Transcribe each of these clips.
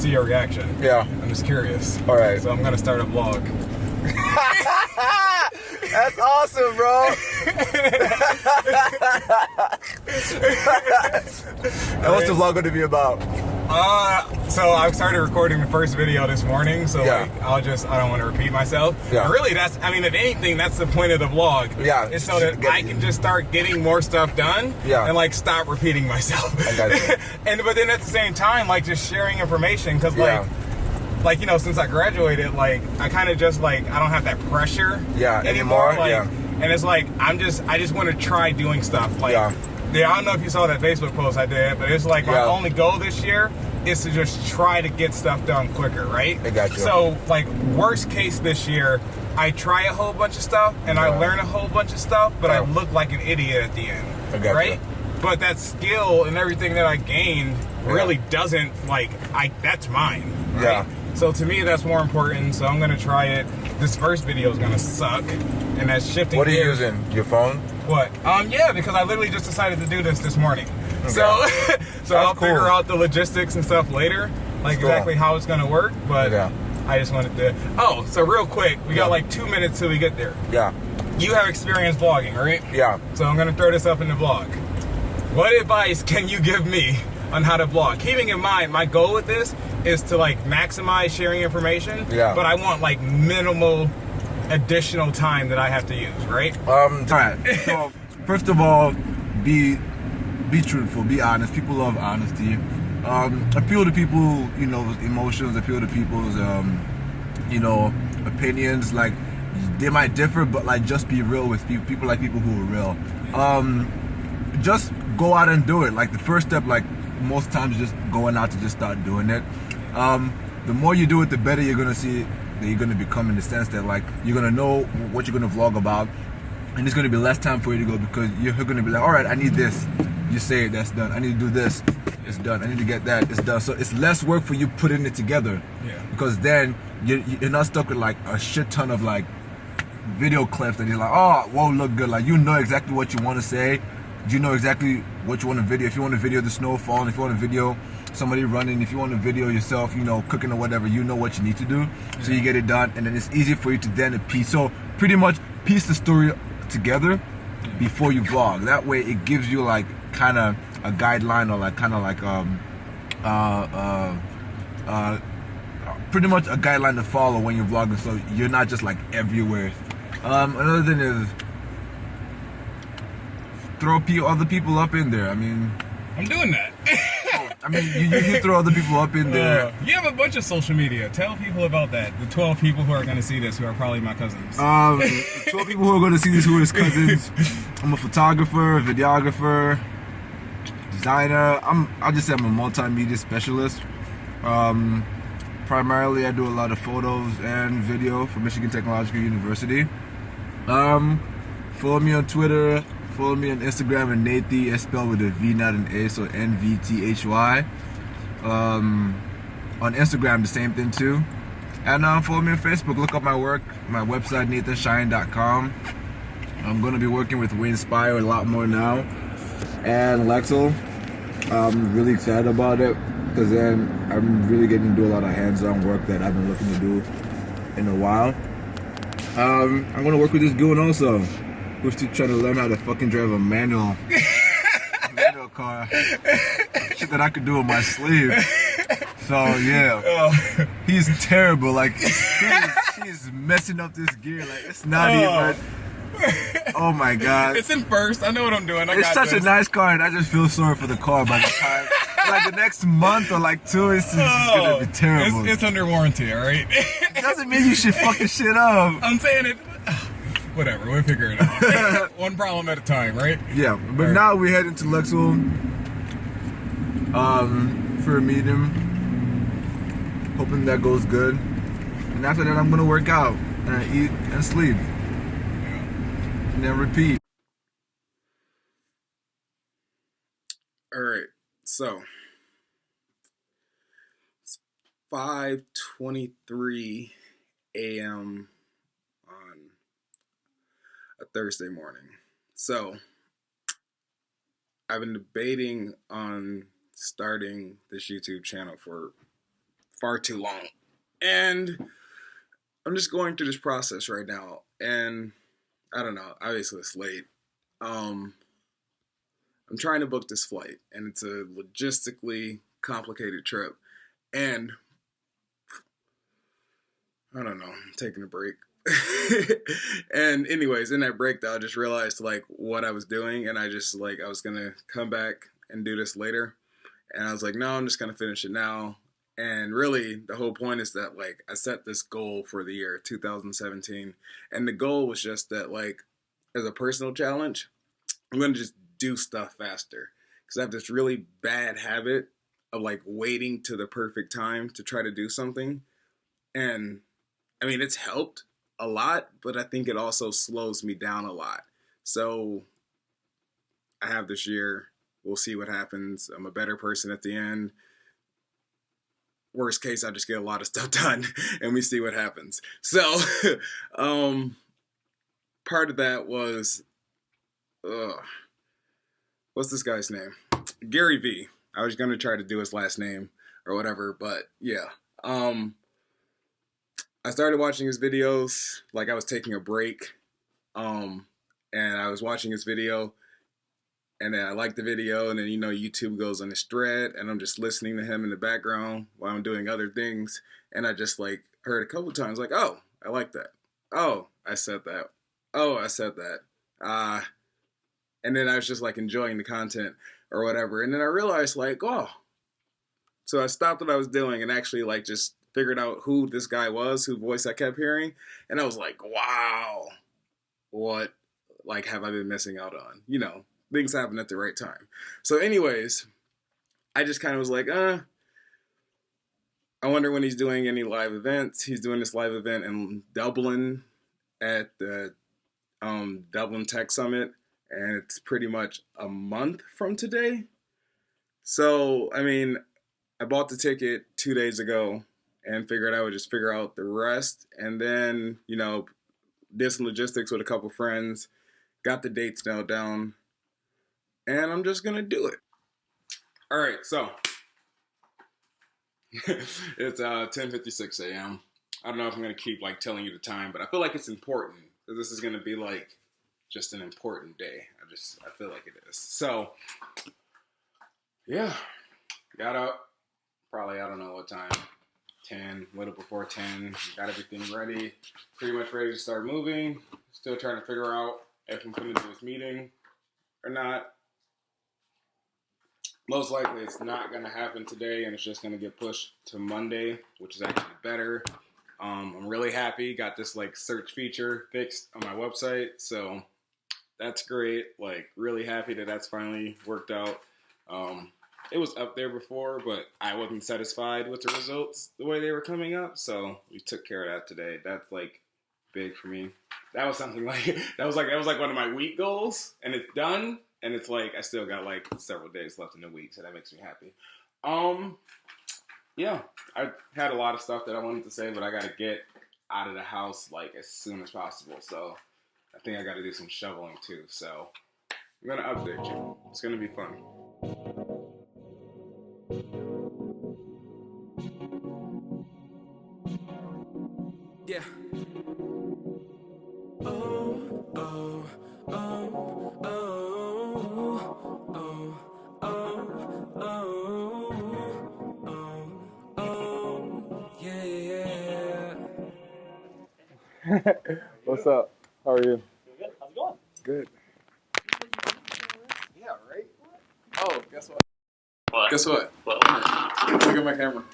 see your reaction. Yeah. I'm just curious. All right. So I'm gonna start a vlog. That's awesome, bro. And what's the vlog going to be about? So I started recording the first video this morning, so Yeah. like I don't want to repeat myself. Yeah. But really, if anything, that's the point of the vlog. Yeah. It's so that I can just start getting more stuff done. Yeah. And like stop repeating myself. I got you. But then at the same time, like just sharing information, because Yeah. like you know, since I graduated, like I kind of just like I don't have that pressure. Yeah. Anymore. Like, yeah. And it's like I just want to try doing stuff. Like Yeah. I don't know if you saw that Facebook post I did, but it's like my only goal this year is to just try to get stuff done quicker, right? I got you. So, like, worst case this year, I try a whole bunch of stuff and I learn a whole bunch of stuff, but I look like an idiot at the end, I got right? you. But that skill and everything that I gained really doesn't, like, that's mine, right? Yeah. So to me, that's more important, so I'm gonna try it. This first video is gonna suck, and that's shifting What are you gears. using? Your phone? What? Yeah, because I literally just decided to do this morning. Okay. So, I'll cool. figure out the logistics and stuff later, like Cool. exactly how it's gonna work. But I just wanted to. Oh, so real quick, we got like 2 minutes till we get there. Yeah. You have experience vlogging, right? Yeah. So I'm gonna throw this up in the vlog. What advice can you give me on how to vlog? Keeping in mind, my goal with this is to like maximize sharing information. Yeah. But I want like minimal additional time that I have to use, right? All right. So, first of all, be truthful, be honest. People love honesty. Appeal to people, you know, emotions. Appeal to people's, you know, opinions. Like they might differ, but like just be real with people. People like people who are real. Just go out and do it. Like the first step, like most times, just going out to just start doing it. The more you do it, the better you're gonna see that you're gonna become, in the sense that like you're gonna know what you're gonna vlog about, and it's gonna be less time for you to go, because you're gonna be like, all right, I need this. You say it, that's done. I need to do this, it's done. I need to get that, it's done. So it's less work for you putting it together. Yeah. Because then you're not stuck with like a shit ton of like video clips that you're like, oh, won't look good. Like you know exactly what you want to say. You know exactly what you want to video. If you want to video the snow falling, if you want to video somebody running, if you want to video yourself, you know, cooking or whatever, you know what you need to do. So you get it done, and then it's easy for you to then piece. So pretty much piece the story together before you vlog. That way it gives you like kind of a guideline, or like kind of like pretty much a guideline to follow when you're vlogging, so you're not just like everywhere. Another thing is throw other people up in there. I mean, I'm doing that. I mean, you throw other people up in there. You have a bunch of social media. Tell people about that. The 12 people who are going to see this, who are probably my cousins. 12 people who are going to see this who are his cousins. I'm a photographer, a videographer, designer. I'll just say I'm a multimedia specialist. Primarily, I do a lot of photos and video for Michigan Technological University. Follow me on Twitter. Follow me on Instagram at Nathy, it's spelled with a V, not an A, so NVTHY. On Instagram, the same thing too. And follow me on Facebook. Look up my work, my website, NathanShaiyen.com. I'm going to be working with Winspire a lot more now, and Lexel. I'm really excited about it, because then I'm really getting to do a lot of hands-on work that I've been looking to do in a while. I'm going to work with this goon also, who's still trying to learn how to fucking drive a manual car. Shit that I could do in my sleep. So yeah, he's terrible. Like he's messing up this gear. Like it's not even. Oh my god. It's in first. I know what I'm doing. It's such a nice car, and I just feel sorry for the car by the time. Like the next month or like 2, it's just gonna be terrible. It's under warranty, all right? It doesn't mean you should fucking shit up. I'm saying it. Whatever, we'll figure it out. One problem at a time, right? Yeah, but now we're heading to Lexel for a meeting. Hoping that goes good. And after that, I'm gonna work out and eat and sleep. And then repeat. Alright, so it's 5:23 a.m. on a Thursday morning. So I've been debating on starting this YouTube channel for far too long. And I'm just going through this process right now. And I don't know, obviously it's late. I'm trying to book this flight, and it's a logistically complicated trip. And I don't know, I'm taking a break. And anyways, in that break though, I just realized like what I was doing, and I just like I was gonna come back and do this later. And I was like, no, I'm just gonna finish it now. And really the whole point is that like I set this goal for the year 2017. And the goal was just that like as a personal challenge, I'm gonna just do stuff faster. Because I have this really bad habit of like waiting to the perfect time to try to do something. And I mean it's helped a lot, but I think it also slows me down a lot. So I have this year. We'll see what happens. I'm a better person at the end. Worst case, I just get a lot of stuff done and we see what happens. So part of that was, what's this guy's name? Gary V. I was going to try to do his last name or whatever, but yeah. I started watching his videos like I was taking a break, and I was watching his video, and then I liked the video, and then YouTube goes on this thread, and I'm just listening to him in the background while I'm doing other things, and I just like heard a couple times like, oh, I like that. Oh, I said that. Oh, I said that. And then I was just like enjoying the content or whatever, and then I realized like, oh, so I stopped what I was doing and actually like just figured out who this guy was, whose voice I kept hearing, and I was like, wow, what like have I been missing out on? Things happen at the right time. So anyways, I just kind of was like, I wonder when he's doing any live events. He's doing this live event in Dublin at the Dublin Tech Summit, and it's pretty much a month from today. So, I mean, I bought the ticket 2 days ago and figured I would just figure out the rest. And then, did some logistics with a couple friends, got the dates nailed down, and I'm just going to do it. All right, so it's 10:56 a.m. I don't know if I'm going to keep like telling you the time, but I feel like it's important because this is going to be like just an important day. I feel like it is. So, yeah, got up probably, I don't know what time, 10, a little before 10, got everything ready, pretty much ready to start moving. Still trying to figure out if I'm coming to this meeting or not. Most likely it's not going to happen today and it's just going to get pushed to Monday, which is actually better. I'm really happy. Got this like search feature fixed on my website, so that's great. Like really happy that that's finally worked out. It was up there before, but I wasn't satisfied with the results the way they were coming up, so we took care of that today. That's like big for me. That was something like that was like one of my week goals, and it's done. And it's like I still got like several days left in the week, so that makes me happy. Yeah, I had a lot of stuff that I wanted to say, but I got to get out of the house like as soon as possible. So I think I got to do some shoveling too. So I'm gonna update you. It's gonna be fun. Yeah. Oh, oh, oh, oh, oh, oh, oh, oh, yeah. What's up? How are you? Good. How's it going? Good. Yeah, right? Oh, guess what? What? Guess what? What? Look at my camera.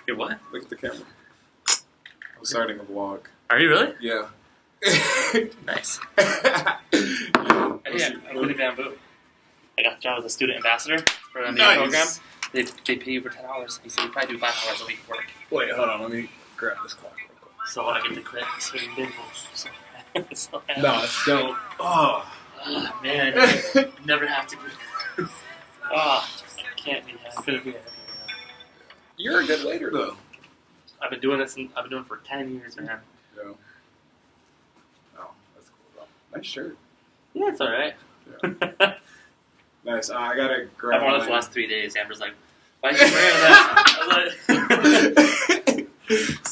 Your what? Look at the camera. I'm starting a vlog. Are you really? Yeah. Nice. Yeah. Yeah, I'm with Bamboo. I got the job as a student ambassador for the Nice. program. They pay you for $10. He said you probably do 5 hours a week work. Wait, hold on. Let me grab this clock real quick. So I get to quit swing big balls. So No, it's dope. Oh. Man, you never have to do this. I can't be. I couldn't be. You're a good waiter, though. I've been doing this. I've been doing it for 10 years, man. Yeah. Oh, that's cool, though. Nice shirt. Yeah, it's all right. Yeah. Nice. I gotta grab. I've worn this the last 3 days. Amber's like, "Why are you wearing that?" I was like,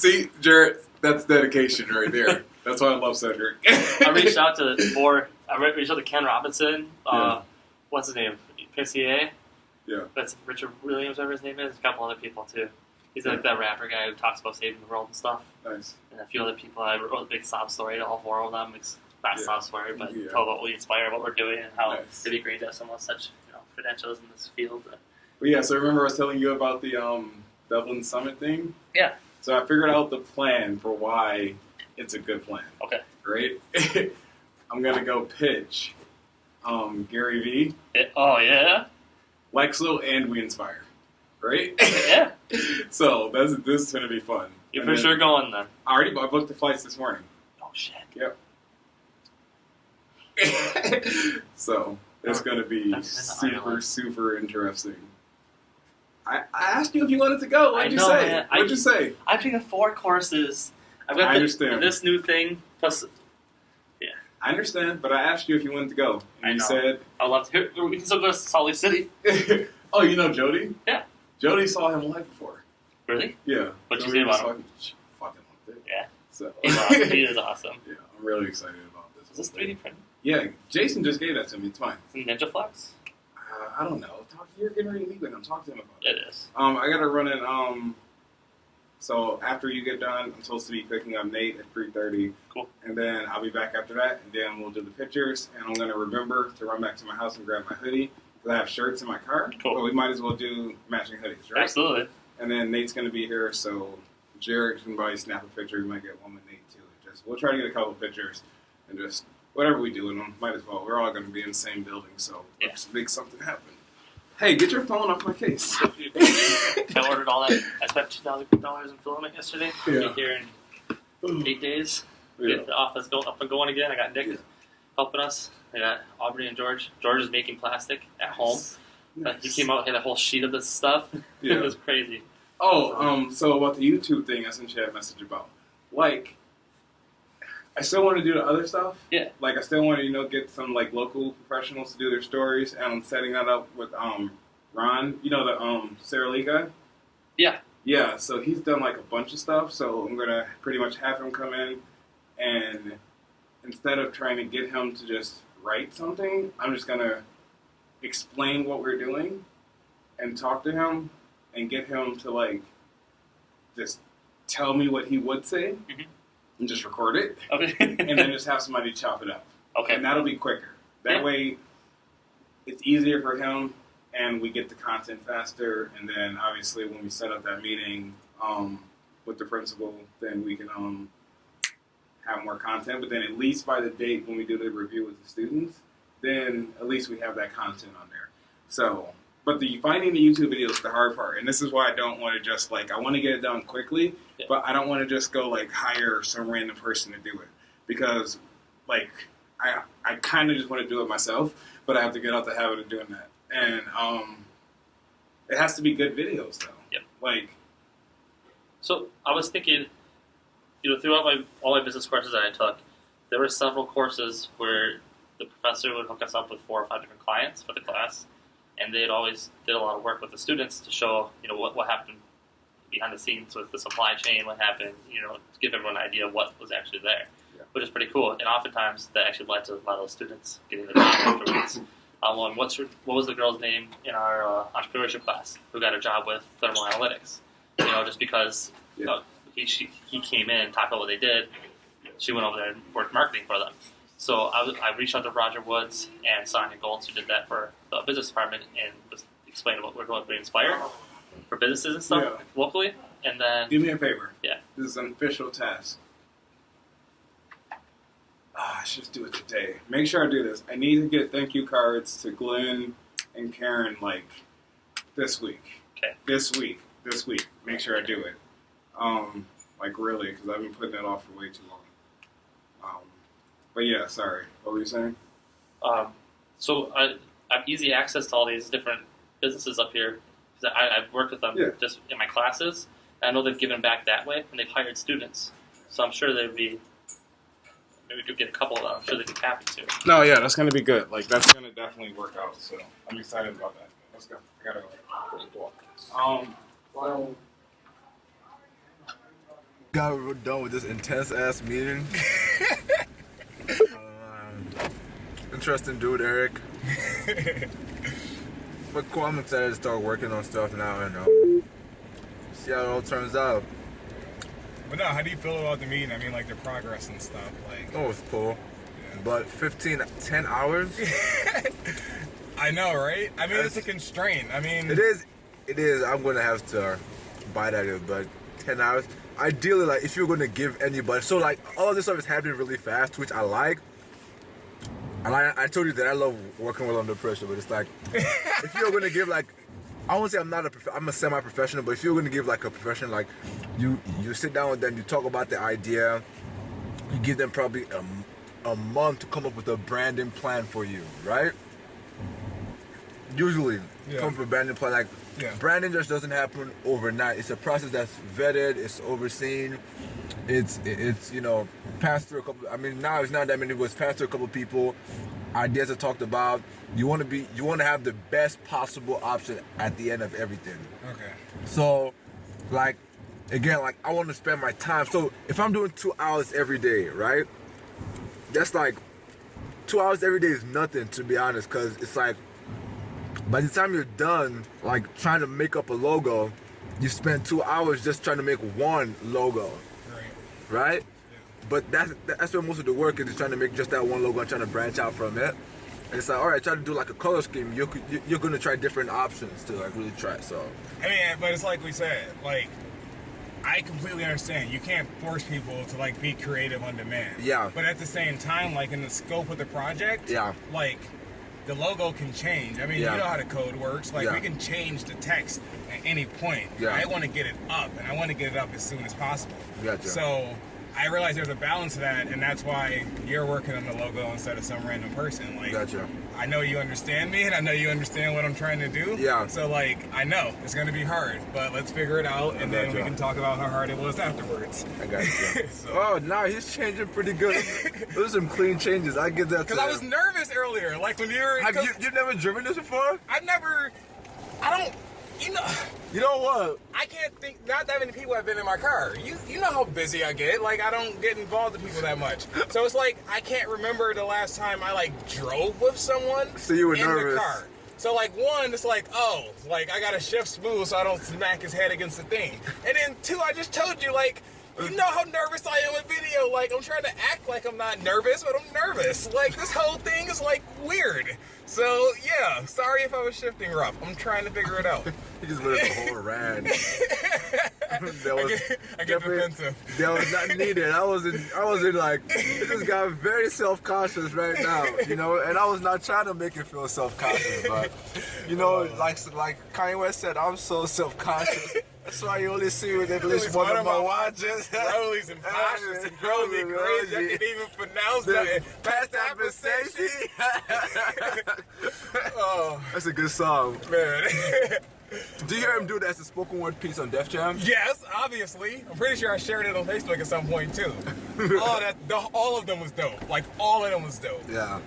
See, Jared, that's dedication right there. That's why I love Cedric. I reached out to Ken Robinson. What's his name? PCA. Yeah. That's Richard Williams, whatever his name is. A couple other people too. He's like that rapper guy who talks about saving the world and stuff. Nice. And a few other people. I wrote a big sob story to all four of them. It's not sob story, but Yeah. tell what we inspire, what we're doing, and how Nice. it'd be great to have someone with such credentials in this field. But yeah, so remember I was telling you about the Dublin Summit thing? Yeah. So I figured out the plan for why it's a good plan. Okay. Right? I'm going to go pitch Gary Vee, Yeah? Lexo, and We Inspire. Right? Yeah. So this is going to be fun. You're for sure going then. I booked the flights this morning. Oh, shit. Yep. So it's going to be super interesting. I asked you if you wanted to go. What'd you say? Man. What'd you say? I've taken 4 courses. I've got I understand. this new thing. Plus, I understand, but I asked you if you wanted to go. And you said... I'd love to. We can still go to Salt Lake City. Oh, you know Jody? Yeah. Jody saw him live before. Really? Yeah. What'd you say about him? Fucking loved it. Yeah. So. He's awesome. He is awesome. Yeah, I'm really excited about this. Is this 3D printed? Yeah, Jason just gave that to me. It's fine. Is it Ninja Flex? I don't know. You're getting ready to leave with him. Talk to him about it. It is. I got to run in. So after you get done, I'm supposed to be picking up Nate at 3:30. Cool. And then I'll be back after that, and then we'll do the pictures. And I'm going to remember to run back to my house and grab my hoodie, because I have shirts in my car. Cool. But we might as well do matching hoodies, right? Absolutely. And then Nate's going to be here, so Jared can probably snap a picture. We might get one with Nate, too. We'll try to get a couple pictures, and just whatever we do in them, might as well. We're all going to be in the same building, so let's make something happen. Hey, get your phone off my case. I ordered all that. I spent $2,000 in filament yesterday. Yeah. I'll be here in 8 days. Get the office up and going again. I got Nick helping us. I got Aubrey and George. George is making plastic at home. Nice. He came out and had a whole sheet of this stuff. Yeah. It was crazy. Oh, so about the YouTube thing, I sent you a message about. Like, I still want to do the other stuff. Yeah. Like, I still want to, get some, local professionals to do their stories. And I'm setting that up with, Ron. You know, the, Sarah Lee guy? Yeah. Yeah, so he's done, a bunch of stuff. So I'm going to pretty much have him come in. And instead of trying to get him to just write something, I'm just going to explain what we're doing and talk to him and get him to, just tell me what he would say. Mm-hmm. And just record it, Okay. and then just have somebody chop it up. Okay. And that'll be quicker. That way, it's easier for him, and we get the content faster. And then, obviously, when we set up that meeting with the principal, then we can have more content. But then, at least by the date when we do the review with the students, then at least we have that content on there. So, but finding the YouTube video is the hard part, and this is why I don't want to just I want to get it done quickly, but I don't want to just go hire some random person to do it, because I kind of just want to do it myself, but I have to get out the habit of doing that, and it has to be good videos though. Yep. So I was thinking, throughout all my business courses that I took, there were several courses where the professor would hook us up with 4 or 5 different clients for the class. And they'd always did a lot of work with the students to show, what happened behind the scenes with the supply chain, what happened, to give everyone an idea of what was actually there, which is pretty cool. And oftentimes that actually led to a lot of those students getting the job afterwards. What was the girl's name in our entrepreneurship class who got a job with thermal analytics? Just because he came in, talked about what they did, she went over there and worked marketing for them. So I reached out to Roger Woods and Sonia Goltz, who did that for the business department, and was explaining what we're going to Inspire for businesses and stuff locally. And then do me a favor. Yeah. This is an official task. I should do it today. Make sure I do this. I need to get thank you cards to Glenn and Karen this week. Okay. This week. Make sure I do it. Really, because I've been putting that off for way too long. But yeah, sorry. What were you saying? So I have easy access to all these different businesses up here. I've worked with them just in my classes. And I know they've given back that way, and they've hired students. So I'm sure they'd be, maybe we could get a couple of them. I'm sure they'd be happy to. No, yeah, that's going to be good. That's going to definitely work out. So I'm excited about that. Let's go. I got to go. got done with this intense ass meeting. Interesting dude, Eric. But cool, I'm excited to start working on stuff now and see how it all turns out. But no, how do you feel about the meeting? I mean, like the progress and stuff. Like, Oh, it's cool. Yeah. But 10 hours? I know, right? I mean, it's a constraint. I mean, It is. I'm going to have to bite at it, but 10 hours. Ideally, like, if you're going to give anybody, so like, all of this stuff is happening really fast, which I like. And I told you that I love working well under pressure, but it's like, if you're going to give, like, I won't say I'm a semi-professional, but if you're going to give, like, a professional, like, you sit down with them, you talk about the idea, you give them probably a month to come up with a branding plan for you, right? Usually, come up with a branding plan, like, branding just doesn't happen overnight. It's a process that's vetted, it's overseen, it's passed through a couple. I mean, now it's not that many, but it's passed through a couple people. Ideas are talked about. You want to have the best possible option at the end of everything. okay. So, like, again, like, I want to spend my time. So if I'm doing 2 hours every day, right? That's like 2 hours every day is nothing, to be honest, because it's like, by the time you're done, like, trying to make up a logo, you spend 2 hours just trying to make one logo, right? Yeah. But that's where most of the work is trying to make just that one logo and trying to branch out from it. And it's like, all right, try to do like a color scheme. You're going to try different options to like really try. So, I mean, but it's like we said, like, I completely understand. You can't force people to like be creative on demand. Yeah. But at the same time, like in the scope of the project, Yeah. like the logo can change. I mean, Yeah. you know how the code works. Like Yeah. we can change the text at any point. Yeah. I want to get it up, and I want to get it up as soon as possible. Gotcha. So I realize there's a balance to that, and that's why you're working on the logo instead of some random person. Like, Gotcha. I know you understand me, and I know you understand what I'm trying to do. Yeah. So, like, I know it's going to be hard, but let's figure it out, and then we Gotcha. can talk about how hard it was afterwards. I got you. Oh, now he's changing pretty good. Those are some clean changes. I get that. Because I was nervous earlier, like when you were. You've never driven this before? I don't. You know what? I can't think. Not that many people have been in my car. You know how busy I get. Like, I don't get involved with people that much. So it's like I can't remember the last time I like drove with someone. So you were in nervous. the car. So like one, it's like, oh, like I gotta shift smooth so I don't smack his head against the thing. And then two, I just told you, like, you know how nervous I am with video. Like, I'm trying to act like I'm not nervous, but I'm nervous. Like, this whole thing is like weird. So yeah, sorry if I was shifting rough. I'm trying to figure it out. He just went a whole rant. I get defensive. That was not needed. I was in like, this guy very self-conscious right now, you know, and I was not trying to make him feel self-conscious, but, you know, like Kanye West said, I'm so self-conscious. That's why you only see me with at least one of my watches. Rollies and postures and Rolly crazy. I can't even pronounce that. Past conversation. Oh, That's a good song. man. Do you hear him do that as a spoken word piece on Def Jam? Yes, obviously. I'm pretty sure I shared it on Facebook at some point too. All of them was dope. Like, all of them was dope. Yeah.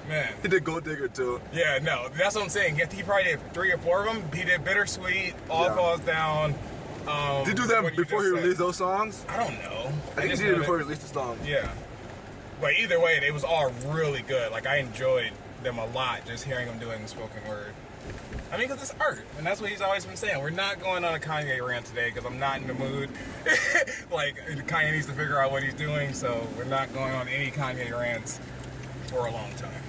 Man. He did Gold Digger too. Yeah, no, that's what I'm saying. He probably did 3 or 4 of them. He did Bittersweet, All Falls Down. Did you do them what you before just he said. released those songs? I don't know. I think just he did it know before that- he released the song. Yeah. But either way, it was all really good. Like, I enjoyed them a lot, just hearing them doing the spoken word. I mean, because it's art, and that's what he's always been saying. We're not going on a Kanye rant today, because I'm not in the mood. Like, Kanye needs to figure out what he's doing, so we're not going on any Kanye rants for a long time.